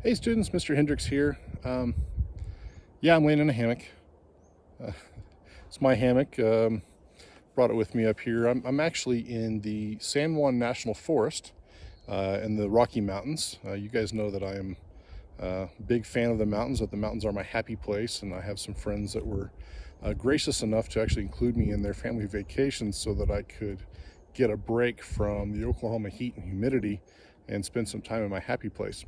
Hey students, Mr. Hendricks here. Yeah, I'm laying in a hammock. Uh, it's my hammock. Brought it with me up here. I'm actually in the San Juan National Forest in the Rocky Mountains. You guys know that I am a big fan of the mountains, that the mountains are my happy place, and I have some friends that were gracious enough to actually include me in their family vacations so that I could get a break from the Oklahoma heat and humidity and spend some time in my happy place.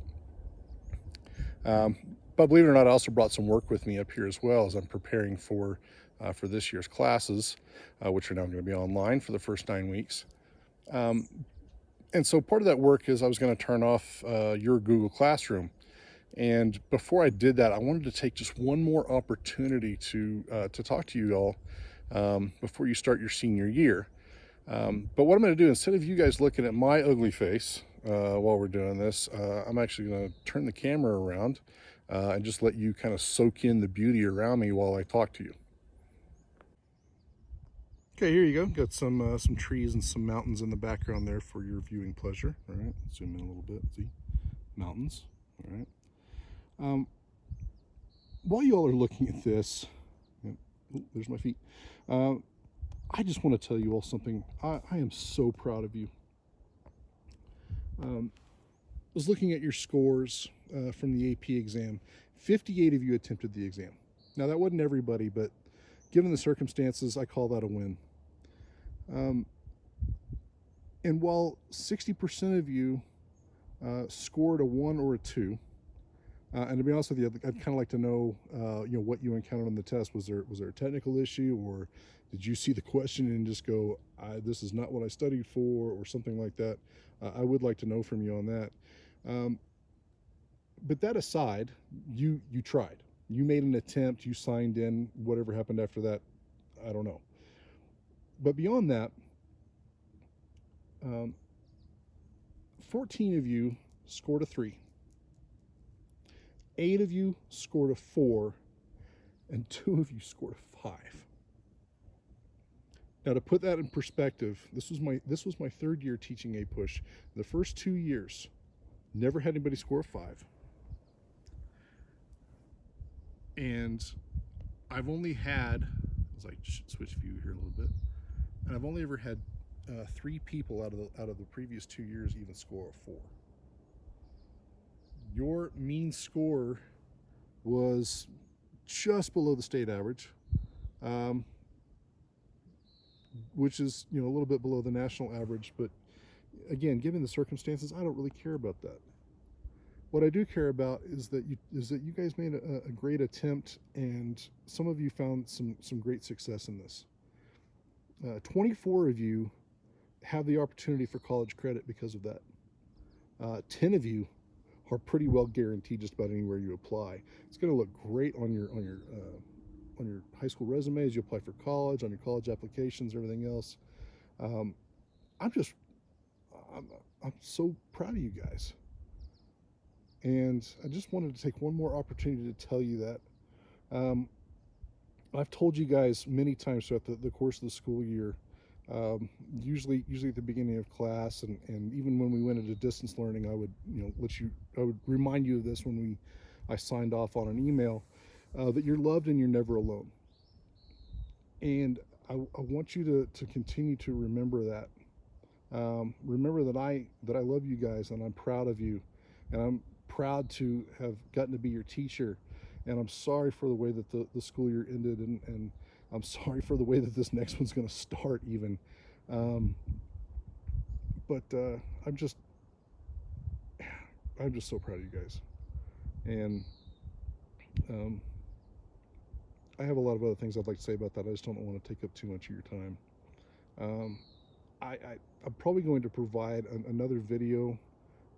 But believe it or not, I also brought some work with me up here as well as I'm preparing for this year's classes, which are now going to be online for the first 9 weeks. And so part of that work is I was going to turn off your Google Classroom. And before I did that, I wanted to take just one more opportunity to talk to you all before you start your senior year. But what I'm going to do, instead of you guys looking at my ugly face while we're doing this, I'm actually going to turn the camera around and just let you kind of soak in the beauty around me while I talk to you. Okay, here you go. Got some trees and some mountains in the background there for your viewing pleasure. All right, zoom in a little bit. See, mountains. All right. While you all are looking at this, there's my feet. I just want to tell you all something. I am so proud of you. I was looking at your scores from the AP exam. 58 of you attempted the exam. Now, that wasn't everybody, but given the circumstances, I call that a win. And while 60% of you scored a 1 or a 2, and to be honest with you, I'd kind of like to know, what you encountered on the test. Was there a technical issue, or did you see the question and just go, "This is not what I studied for," or something like that? I would like to know from you on that. But that aside, you tried. You made an attempt. You signed in. Whatever happened after that, I don't know. But beyond that, 14 of you scored a 3. 8 of you scored a 4, and 2 of you scored a 5. Now, to put that in perspective, this was my third year teaching APUSH. The first 2 years, never had anybody score a 5. And I've only had, as I switch view here a little bit, and I've only ever had 3 people out of the previous 2 years even score a 4. Your mean score was just below the state average, which is a little bit below the national average. But again, given the circumstances, I don't really care about that. What I do care about is that you guys made a great attempt, and some of you found some great success in this. 24 of you have the opportunity for college credit because of that. 10 of you are pretty well guaranteed just about anywhere you apply. It's going to look great on your high school resume as you apply for college, on your college applications, everything else. I'm so proud of you guys. And I just wanted to take one more opportunity to tell you that. I've told you guys many times throughout the course of the school year, usually at the beginning of class, and even when we went into distance learning, I would remind you of this when I signed off on an email, that you're loved and you're never alone. And I want you to continue to remember that. Remember that I love you guys, and I'm proud of you, and I'm proud to have gotten to be your teacher. And I'm sorry for the way that the school year ended, and I'm sorry for the way that this next one's going to start even. But I'm just so proud of you guys. And I have a lot of other things I'd like to say about that. I just don't want to take up too much of your time. I'm probably going to provide another video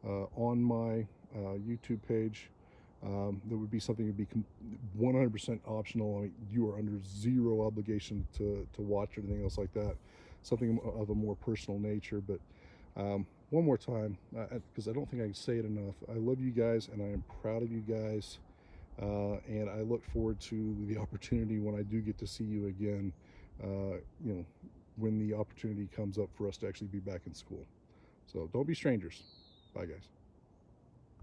on my YouTube page. There would be something that would be 100% optional. I mean, you are under zero obligation to watch or anything else like that. Something of a more personal nature. But one more time, because I don't think I can say it enough, I love you guys, and I am proud of you guys. And I look forward to the opportunity when I do get to see you again, when the opportunity comes up for us to actually be back in school. So don't be strangers. Bye, guys.